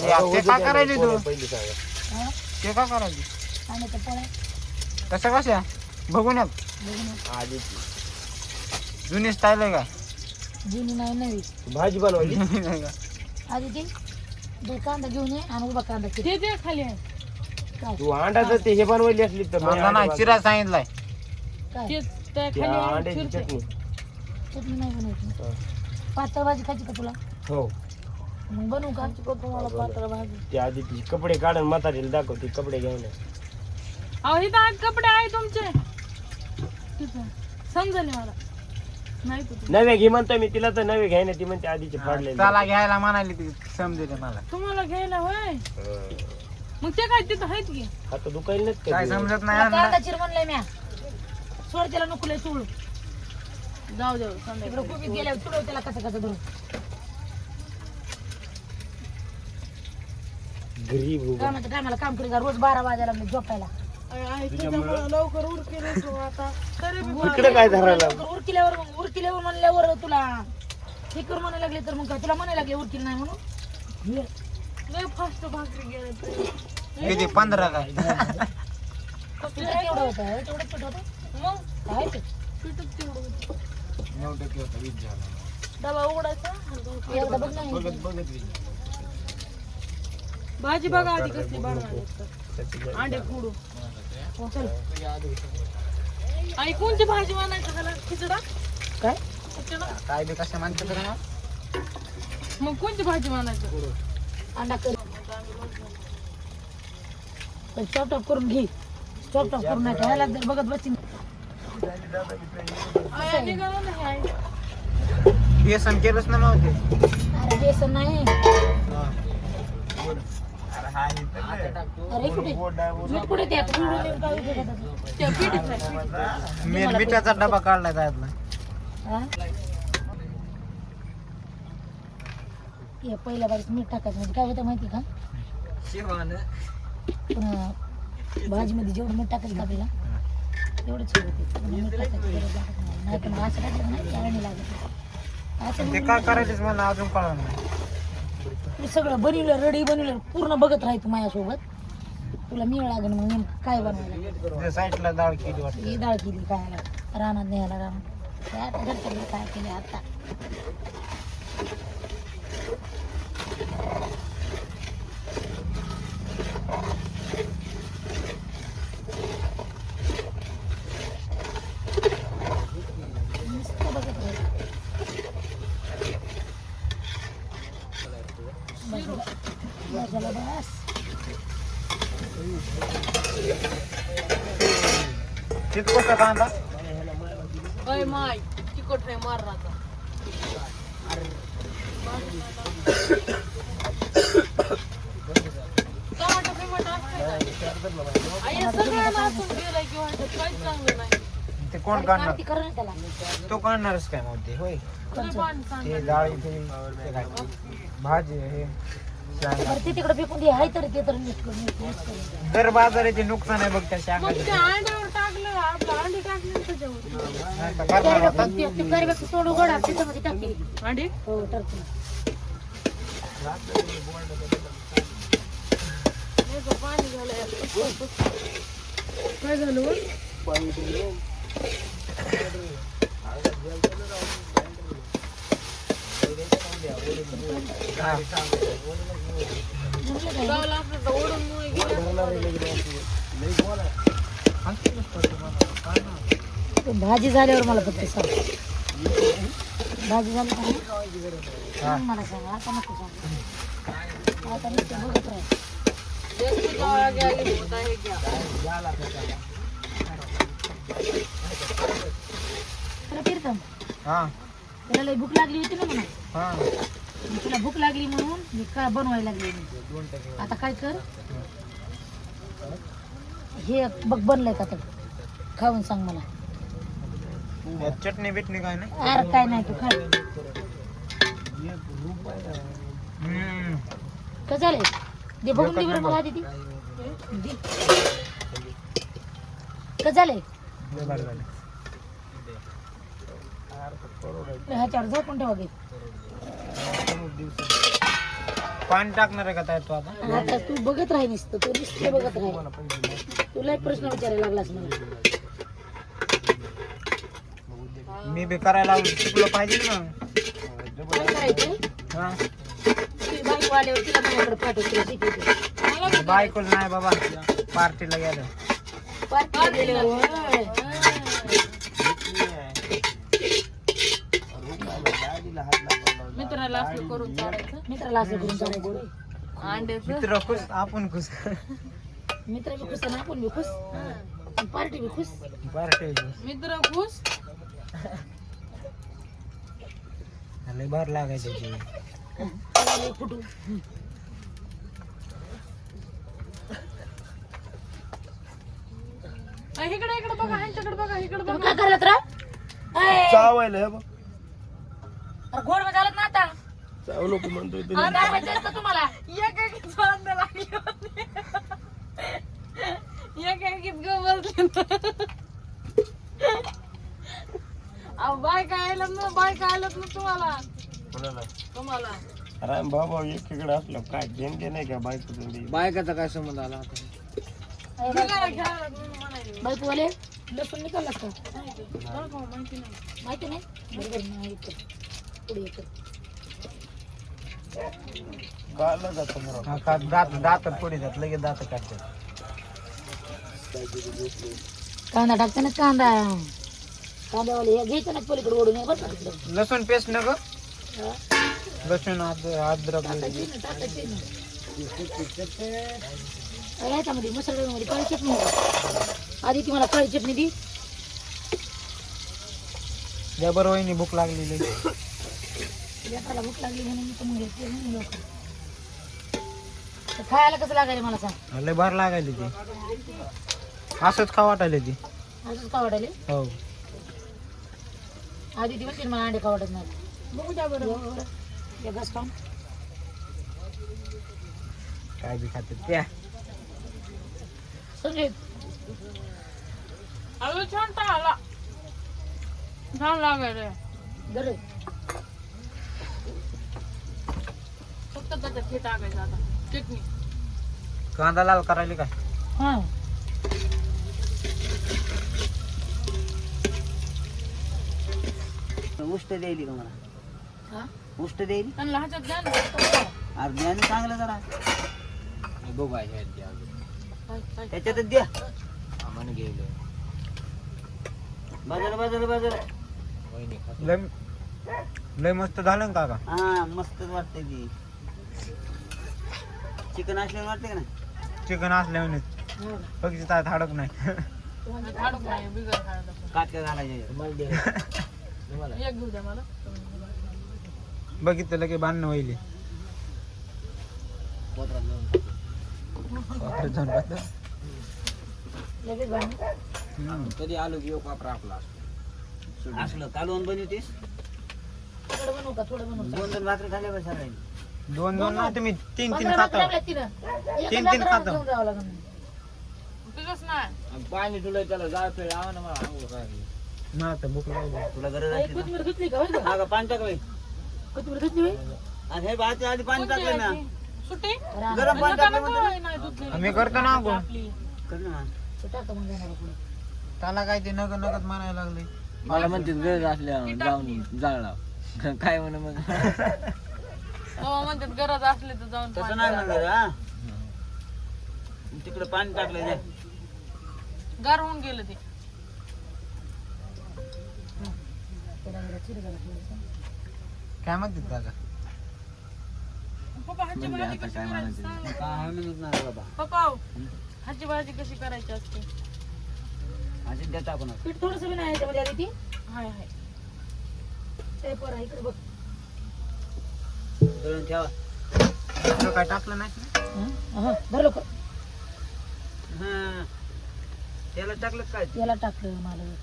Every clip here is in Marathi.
ते काय करायची तू पहिली सांगा. ते काय करायची आणि ते पोळ्या कसं कशा बघून या आधीची जुनी स्टाईल आहे का जुनी नाही नवी भाजी बनवायची. नाही का? आधी ते दे कांदा घेऊन ये आणि उभा कांदा चिर. ते खाली आहे काय तू अंडाचं ते हे बनवली असली तर मला नाही चिरा सांगितलाय काय तेच त्या त्या खाली आहे, अंड्याची फिरते. चटणी. चटणी नाही बनवायची पातळ भाजी खायची का तुला हो मग बनवू का तुम्हाला पातळ भाजी ते आधी ती कपडे काढून म्हातारीला दाखव ते कपडे घ्यायला. अहो इथं आहेत कपडे आहे तुमचे तिथं समजले मला नाही तर नवे घे म्हणतो मी तिला तर नवे घ्यायला ती म्हणते आधीचे फाडले. त्याला घ्यायला म्हणाली ती समजेल मला तुम्हाला घ्यायला होय मग ते काय तिथं आहेत की आता दुकान नाही काय का समजत तुला नाही कांदा चिर म्हणलंय म्या सोड त्याला नुकलंय चूळ जाऊ जाऊ संध्याकाळी तिकडे खूप गेल्यावर चुडव त्याला कसं कसं धरून गरीब उभं. कामाच्या टायमाला काम करी का रोज 12 वाजायला लागले झोपायला त्याच्यामुळं लवकर उरकेल तू आता तरी बी इकडे काय धरायला उरकिल्यावर म्हणल्यावर तुला हे कर म्हणायला लागले तर मग काय तुला म्हणायला लागले उरकिल नाही म्हणून ये. लय फास्ट भाकरी गेले किती 15 काय तुझं केवढं होतं तेवढं पीठ होतं मग काय ते पिठच तेवढं होतं. 9% होता 20 झाला डबा उघडायचा आणि दूध. एकदा बघ नाही बघत भाजी बघा आधी कसली बनवायची अंडे फोडू हो, चल आई कोणती भाजी बनायचं त्याला खिचडा काय खिचडा काय बी कशा माणसं तर ना मग कोणती भाजी बनायचं अंडा कर चॉप टॉप करून घे चॉप टॉप करून नाही खायला जर बघत बसतील आई निघाला नाही आई बेसन केलंच ना मग ते अरे बेसन नाही अरे कुठे मीठ कुठे त्या त्या पिठीत नाही मिठाचा डबा काढलाय त्यातला हे पहिल्या बारीक मीठ टाकायचं म्हणजे काय होतं माहिती का भाजीमध्ये जेवढं मीठ टाकायचं का आपल्याला तेवढंच हे होते मीठ टाकायची गरज लागत नाही नाही तर मग असं टाकलं नाही त्याला नाही लागत असं ते काय करायचं मला अजून कळलं नाही मी सगळं बनवलं रेडी बनवलं पूर्ण बघत राहायचं माझ्यासोबत तुला मिळ लागेल मग नेमकं काय बनवायला त्या साईडला डाळ केली वाटतं ही डाळ केली काय रानात न्यायला रानात त्या आता घरच्या घरी काय केले आता नुसतं बघत राहायचं भाज्याला बस तिथं कसं कांदा अय माय तिखट आहे मारणाचा टमाटा बिमाटा असतंय का? आई हे सगळं नासून गेलंय किंवा काहीच चांगलं नाही ते कोण काढणार आरती कर ना त्याला तो काढणारच काय मग ते होय तुला पाणी सांग ते डाळी ते काय भाजी हे बरं ते तिकडे फेकून दे हाय तर ते तर नीट कर नीट कर दर बाजाराचे नुकसान आहे बघ त्या मग शाकाचे ते अंड्यावर टाकलं आपलं अंडी टाकली ना त्याच्यावर नाही तर करणार होता. ते गरीबाचं सोडू गोडा त्याच्यामध्ये टाकली अंडी हो टाकली नाही का पाणी झालंय काय झालं वर? गावाला आपलं तर ओढून मुळे ते भाजी झाल्यावर मला फक्त सांग भाजी झाली का नाही? मग मला सांग आता नको सांग आता नुसतं बघत राह तुला कीर्तन हा तुला लई भूक लागली होती ना म्हणून हा तुला भूक लागली म्हणून मी का बनवायला लागली मी. आता काय कर हे बघ बनलंय का तर खाऊन सांग मला यात चटणी बिटणी काय नाही अरे काय नाही तू खा का झालंय दे बघून दे बरं मला आधी ती दे. का झालंय ह्याच्यावर झोपून ठेवा घे पाणी टाकणार आहे का ताई तू आता? आता तू बघत राही नुसतं, तू नुसतं बघत राही. तुला एक प्रश्न विचारायला लागलास मला. मी बी करायला शिकलो पाहिजे ना. काय करायचं? हा तुझी बायको आल्यावर तिला माझ्याकडे पाठव, तुला शिकवते. बायकोल नाही बाबा, पार्टीला गेलं. पार्टीला गेल्यावर होय. मित्राला असं करून चालायचं. मित्राला असं करून चालायचं होय. अंड्याचं मित्र खुश आपण खुश. मित्र बी खुश आणि आपण बी खुश आणि पार्टी बी खुश. पार्टी मित्र खुश. लय भार लागायचं ते. त्याला फुटू. इकडे इकडे बघा, ह्यांच्याकडे बघा, इकडे तुम्ही बघा. काय करत राह? चावायला हे बघ. अरे गोड मग झालं ना आता. चाव नको म्हणतोय तू. मला काय माहिती असतं तुम्हाला? एकेकीच वांदा लागली होती. एकेकीच गवसली. अहो बायका आयलात ना, बायका आयलात ना तुम्हाला. तुम्हाला अरे बाबा एकीकडे असलं काय घेणं ते नाही का बायकोचं. बायकाचा काय संबंध आला आता? निघाला घ्यायला म्हणून म्हणायचे. बायकोवाले लसूण निकाललास का? बरं का, माहिती नाही. माहिती नाही? बरोबर नाही. पुढे येतो. काढलं जातं बरं. हा, का दात पुढे जात लगेच दात काढतात. कांदा टाकते ना, कांद्यावाले हे घ्यायचं ना पलीकडे ओढून ये बस तिकडे. लसूण पेस्ट न ग. हा? लसूण अद्रक टाकायची ना, टाकायची ना. याच्यामध्ये मसाल्यामध्ये काळी चटणी आहे. आधी ती मला काळी चटणी दी. जबर वहिनी भूक लागलेली. लेकराला भूक लागली म्हणून मी तुम्ही घेतली नाही लवकर. तर खायला कसं लागायला मला सांग. लय भार लागायली ती. असंच खा वाटायला ती. असंच का वाटायले? हो आधी ती म्हणते मला अंडे का वाटत नाही. बघू द्या बरं. या घास खाऊन. काय बी खाते त्या. संजय अगं छान टाळला. छान लागायला. दर फक्त त्याच्यात हे टाकायचं आता. चटणी. कांदा लाल करायला काय? हा. उष्ट द्यायली का मला? हा? उष्ट द्यायली त्यांना ह्याच्यात द्या ना. अर्धी आणि चांगलं जरा बघू काय, काय. त्याच्यातच द्या. आम्हाला गेलो. बाजारा लय लय मस्त झालं ना काका. हा मस्तच वाटतंय ती. चिकन असल्यावर वाटतंय का नाही? चिकन असल्याने हा. पक्षी तात हाडक नाही. हाडूक नाही, बिगर खायला. काटक्या घालायच्या. एक घेऊ द्या मला. बघितलं लगे बांधणं व्हायले. लगेच बांधून. कधी आलो की वापरा आपला. असलं कालवण बनवतेस. थोडं बनवू का? थोडं बनवू का? 2 भाकरी खाल्ल्या बस सगळ्यांनी. दोन ना तुम्ही 3 पंधरा खाता. भाकऱ्या आपल्या तिनं. एका तीन भाकऱ्या खातो. घेऊन जावं लागेल. तुझंच नाही. पाणी तुला त्याला जायचं आवा ना मला. मला तर भूक लागली. तुला गरज आई, असली ना. कोथिंबीर धुतली का? होय का? हा का पाणी टाकलंय. कोथिंबीर धुतली होय? आणि हे भात आधी पाणी टाकलं ना. सुट्टी. गरम पाणी टाकलं नका, म्हणते. नाही धुतली. आम्ही करतो ना अगो. आपली. कर ना. ते टाका मग जाणार पुढे. त्याला काय ते नग नगत म्हणायला लागले. मला म्हणते गरज असल्या जाऊन जाळला काय म्हण मग तेव्हा म्हणतात गरज असली तर जाऊन तसं पाणी नाही करा. म्हणलं हा. तिकडे पाणी टाकलं जा. गार होऊन गेलं ते. त्याला जरा चिर जरा थोडंसं. काय म्हणतात काका? पप्पा ह्याची भाजी कशी करायची सांग ना. काय म्हणत नाही बाबा. पप्पा ह्याची भाजी कशी करायची असते? अशी द्या टाकून. पीठ थोडंसं बी नाही ह्याच्यामध्ये आली ती. हाय हाय. ते पोरा इकडे बघ. दळून ठेवा. दुसरं काय टाकलं नाही. हा, धर लवकर. हा. त्याला टाकलं काय? याला टाकलं मला.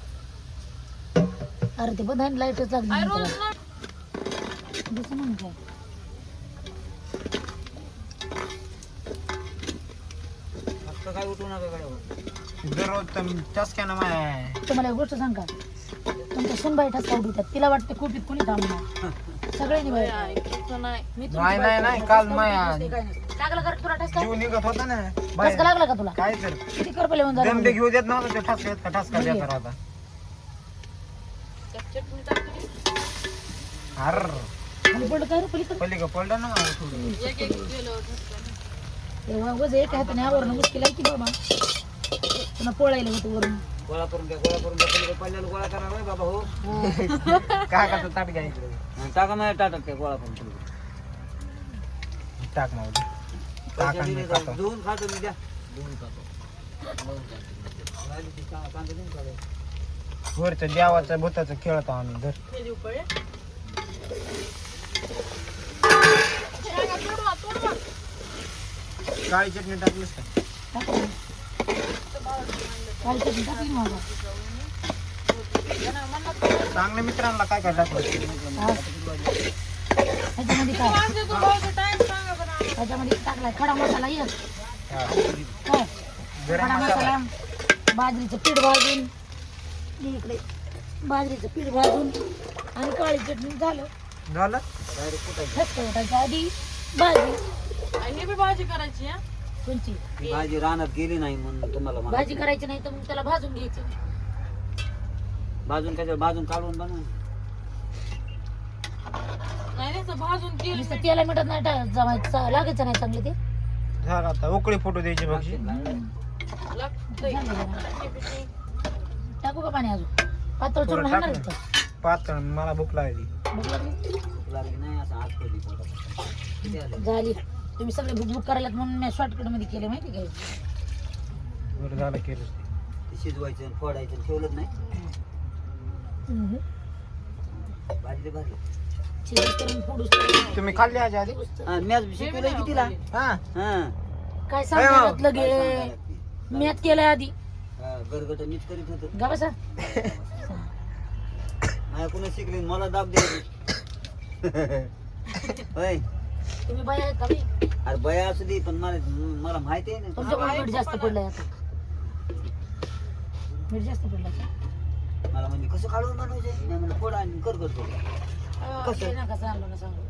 अरे ते बंद आहे, लाईटच लागली आय नाही रोज त्याला. ना. दिसं म्हणून काय. फक्त काय उठू नका गड्यावर. दररोज तर टसक्यानं माय. तुम्हाला एक गोष्ट सांग का, तुमच्या सुनबाई ठसका उडवतात. तिला वाटते खूप कोणी थांबणार. सगळ्यांनी बाहेर ऐकायचं नाही. मी नाही नाही नाही काल माया लागला का रे तुला ठसका जीव निघत होता ना ठसका लागला का तुला काय तर किती कर पहिले म्हणून दम बी घेऊ देत नव्हतं ते ठसका देत होता चटणी टाकली. अर पडलं काय रे पलीकडे पलीकडे पडलं ना थोडं. एक किलो ठसका. तेव्हा वज एक हाताने आवरण मुश्किल आहे की बाबा पुन्हा पोळायला होतं वरून गोळा करून द्या पलीकडे पडलेलं गोळा करा रे बाबा हो. काय करतो ताट घ्या इकडे आणि टाका माझ्या टाटा ते गोळा करून पलीकडे. टाक मावली पैसे दिले तर धुवून खातो मी द्या. राहिली ती कांदा देऊन काढायचं. वरचं देवाचं भूताचं खेळतो आम्ही घर हे देऊ पळे. काळी चटणी टाकलीस का काल चटणी टाकली मला चांगल्या मित्रांना काय काय टाकलं त्याच्यामध्ये काय आमच्या तू भाऊचा टाइम सांगा बरं आम्हाला. त्याच्यामध्ये टाकलाय खडा मसाला एक काय गरम खडा मसाला मसाला बाजरीचं पीठ भाजून इकडे बाजरीचं पीठ भाजून आणि काळी चटणी झालं झालं ठसका उठायच्या आधी भाजी आणि हे बी भाजी करायची हा. कोणची मी भाजी रानात गेली नाही म्हणून तुम्हाला म्हणा. भाजी करायची नाही तर मग त्याला भाजून घ्यायचं भाजून काय भाजून काढून बनवून नाही नुसतं भाजून केली. नुसतं तेला मिठात नाही जमायचं लागायचं नाही चांगले ते झालं आता उकळी फोटो द्यायची बघशी लागतंय. टाकू का पाणी अजून पातळ चूर्ण थोडं हाणणार टाक का पातळ मला भूक लागली भूक लागली? लागली नाही असं आज कधी किती आले झाली तुम्ही सगळे भूक भूक करायला म्हणून मी शॉर्टकट मध्ये केले माहिती काय बरं झालं केलं ते शिजवायचं आणि फोडायचं आणि ठेवलंच नाही भाजी भाजी शिजत करून फोडूस तर तुम्ही खाल्ली आज आधी मॅच शिकवलंय कितीला हा हा काय सांगतात लगे मॅथ केलंय आधी गरगट मीच करीत होतो गा बसा माझ्या कुणा शिकले मला दाब द्यायची होय तुम्ही बाया आहेत का बाई? अरे बया असू दे पण मला माहिती आहे ना तुमच्याकडे मीठ जास्त पडलंय आता मीठ जास्त पडलं मला म्हणजे कसं काढून बनवायचे नाही म्हणलं फोडा आणि कर करतो कसं नका सांगू ना सांगू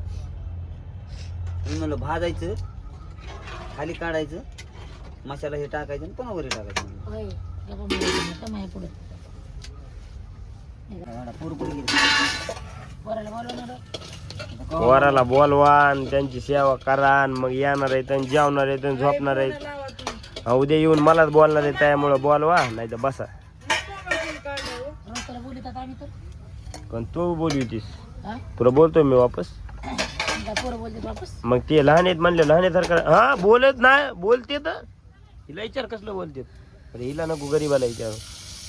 मी म्हणलं भाजायचं खाली काढायचं मसाला हे टाकायचं आणि पुन्हा वरी टाकायचं म्हणलं. होय गप्पा मारायचं नाही पुढे पुरपुरी गेली. पोराला बोलवणार वराला बोलवा आणि त्यांची सेवा करा आणि मग येणार आहेत आणि जेवणार आहेत आणि झोपणार आहेत उद्या येऊन मलाच बोलणार आहे त्यामुळं बोलवा नाही तर बसा रोजला बोलतात आम्ही तर पण तू बोलली होतीस हा तुला बोलतोय मी वापस आता पोरं बोलतात वापस मग ते लहान आहेत म्हणले लहान सारखं हा बोलत नाही बोलते तर हिला विचार कसलं बोलते अरे हिला नको गरीबाला विचार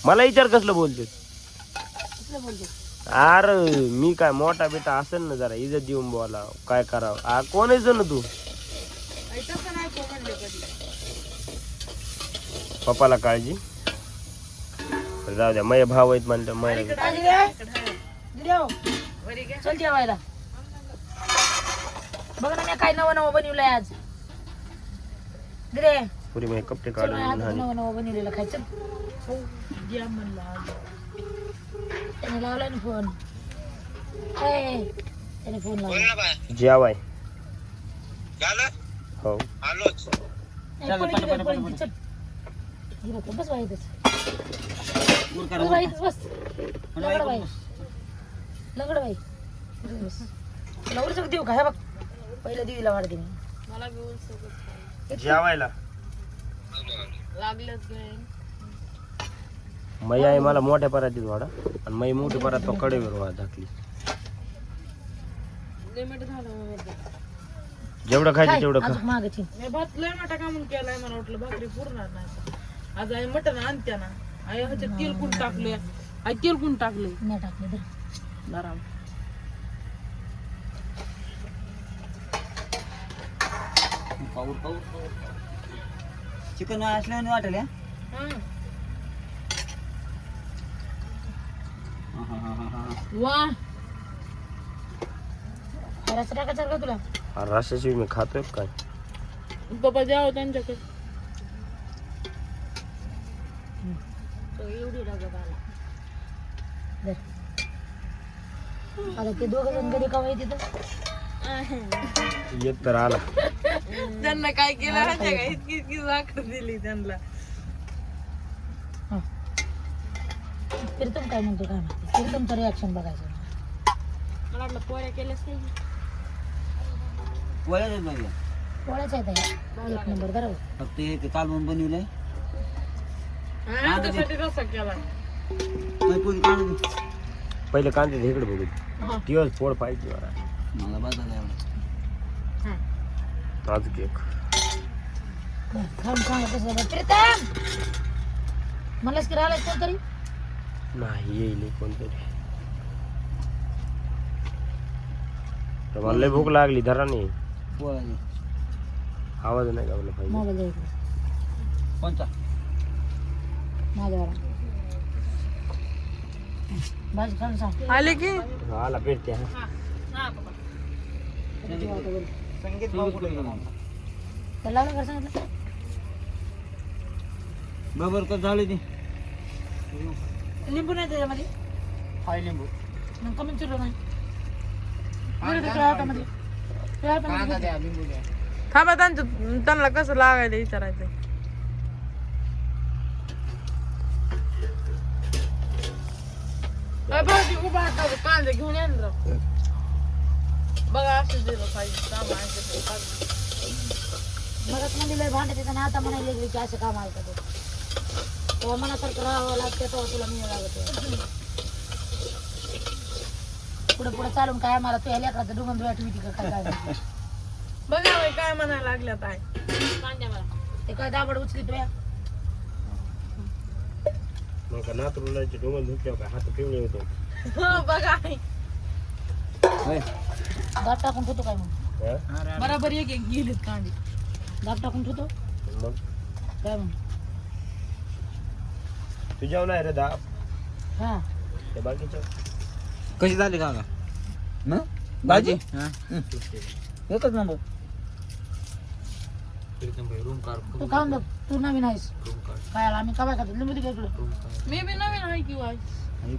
मला विचार कसलं बोलते कसलं बोलतात अरे मी काय मोठा बेटा असेल ना जरा इज्जत देऊन बोला काय करावं कोण आहेस ना तू आई तसं नाही तो म्हणले कधी. पप्पाला काळजी तर जाऊ द्या माझे भाव आहेत म्हणलं माझ्या चल जेवायला बघ ना मी काय नवं नवं बनवलंय आज रे पुरी माझे कपडे चल काढून आज लहान नवं नवं बनवलेलं खायचं हो द्या म्हणलं आज. त्याने लावलाय ना फोन त्याने फोन लावला जेवाय हो नाही, पळी गेलं, पळी गेलं, चल. गेलं का? बस बाई इथंच. उरका बस रे, बाई उरका. इथंच बस लगड बाई लगड बाई इथंच बस तुला उरसक देऊ का हे बघ पहिल्या देवीला वाढते मी मला बी उलसकच खायचं. जेवायला लागलंच काय मै आहे मला मोठ्या परातीत वाडा आणि मै मोठी परात तो कडेवर वाढ टाकली लिमिट झालं मग एकदा. जेवढं खायचं तेवढं खा अजून मागची मी भात लय मोठा कामून केलाय मला वाटलं भाकरी पुरणार नाही आज आई मटण आणत्या ना आई ह्याच्यात तेल कोण टाकले आई तेल कोण टाकले नाही टाकले तर आराम पाऊर पाऊर चिकन असल्याने वाटेल हा? हा, हा, हा, हा, हा. वा रस्ता टाकायचा का तुला रस्त्याची मी खातोय काय पप्पा द्यावं त्यांच्याकडे तो एवढी टाकत आला आता ते दोघं जण कधी कवा येते तर येत तर आला. त्यांना काय केलं माहितीये का? इतकी इतकी साखर दिली त्यांना. प्रीतम काय म्हणतो काय माहिती, प्रीतमचं रिॲक्शन बघायचं. मला वाटलं पोळ्या केल्यास काही. पोळ्याच आहेत माझ्या. पोळ्याच आहेत ह्या. एक नंबर बरोबर. फक्त हे कालवून बनवलंय. त्यासाठी रस्सा केला. नाही, पोळी काढून दे. पहिले कांदे इकडे बघू. दिवस पोळ पाहिजे मला. मला बाजायला एवढं. आज केक खाऊन सांगा कसं बघ. प्रीतम मलाच की राहिलाय कोणतरी. नाही येईल कोणतरी. तर मला लय भूक लागली धरा नाही. पोळ्या दे. आवाज नाही गावला पाहिजे. मोबाईल द्या इकडे कोणता? माझ्यावाला. भाजी खाऊन सांग. आले की आला पेटते. संगीत भाऊ कुठे गेला? त्याला लावलं का सांगितलं. बरोबर का झाले ते? लिंबू नाही त्याच्यामध्ये. हाय लिंबू. मग कमी चिरलं नाही. तुझ्या हातामध्ये. तुझ्या हातामध्ये. थांबा त्यांना कसं लागायला विचारायचं. भाजी उभा कांदे घेऊन या ना. बघा असं दिलं पाहिजे. मगच म्हणजे लय भांडत येतं आणि आता म्हणायला लागली की असं काम आहे का ते. तेव्हा मनासारखं राहावं लागतं तेव्हा तुला मिळावं लागत. पुढे पुढे चालून काय मला तुझ्या लेकराचं डुमन डोळ्यात ठेवती का काय काय माहिती. बघा बाई काय म्हणायला लागल्यात आहे. ते काय दाबड उचली तुया. मग का नातरुणाची डोंगर धुतल्यावर काय हात पिवळे होते. बघा आई. दाब टाकून ठेवतो काय मग. बरोबर एक एक गेलीत कांदे. दाब टाकून ठेवतो मग काय मग. तुझ्या नाही रे दाब. हा त्या बाकीच्या कशी झाली का? भाजी एकच नंबर. तू खाऊन बघ. तू नवीन आहेस खायला. आम्ही कवा खातो लिंबू दे का इकडं. मी बी नवीन आहे की वाय.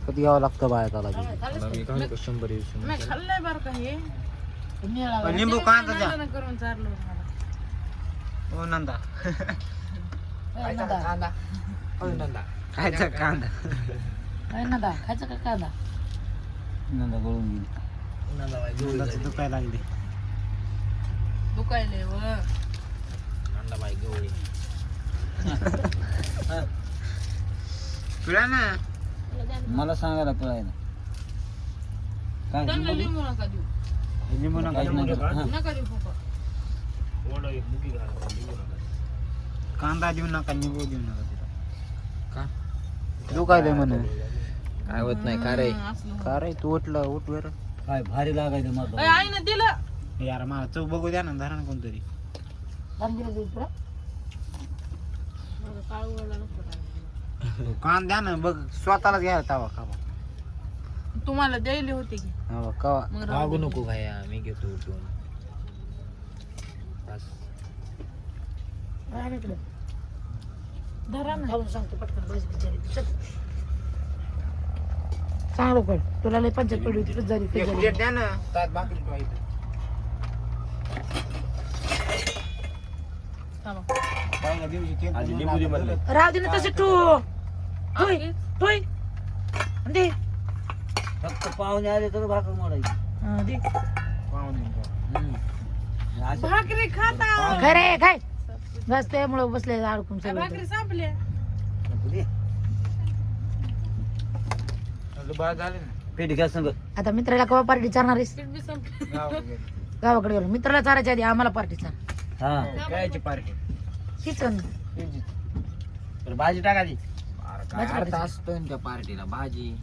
कधी घ्यावं लागतं बाया त्याला. मी खाल्लंय बरं का हे. लिंबू कांदा द्या. लग्न करून चारलं होतं मला. हो नंदा. नंदा खायचा कांदा. नंदा खायचं का कांदा. नंदा गळून गेली. नंदाचं दुखायला लागली. दुखायले व. तुला ना मला सांगायला पिळायला काय त्यांना लिंबू नका देऊ. लिंबू नका नका देऊ पप्पा. कांदा देऊ नका लिंबू देऊ नका तिला. का दुखायलंय म्हणे. काय होत नाही का रे. का रे तू उठला उठ बर. काय भारी लागायचं मला. आईनं दिलं. यार मला चव बघू द्या ना धरा ना कोणतरी. कान द्या ना बघ स्वतःलाच घ्या तवा खावा. तुम्हाला द्यायली होते की. हा कवा मग राहू दे. नको भाया मी घेतो उठून. धरा ना खाऊन सांगतो पटकन भाजी बिचारी. चल सांग लवकर. तुला लय पंचायत पडली होती झाली प्लेट द्या ना तात भाकरी ठेवायची. थांबा. पहिल्या दिवशी केक आधी लिंबू दे म्हणलं. राव दे ना तसे ठू ठोय ठोय दे. फक्त पाहुणे आले तर भाकर मोडायची. हा, दे भाकरी खाता. काय रे काय बस त्यामुळे बसले अडकून सगळं. भाकरी संपल्या. पेटी घ्या संगत. आता मित्राला केव्हा पार्टी चालणार आहेस. पीठ बी संपलं. गावाकडे गेलो मित्राला चारायच्या आधी आम्हाला पार्टी चाल. हा कायची पार्टी. हीच भाजी टाका ती. भाजी असतो त्या पार्टीला भाजी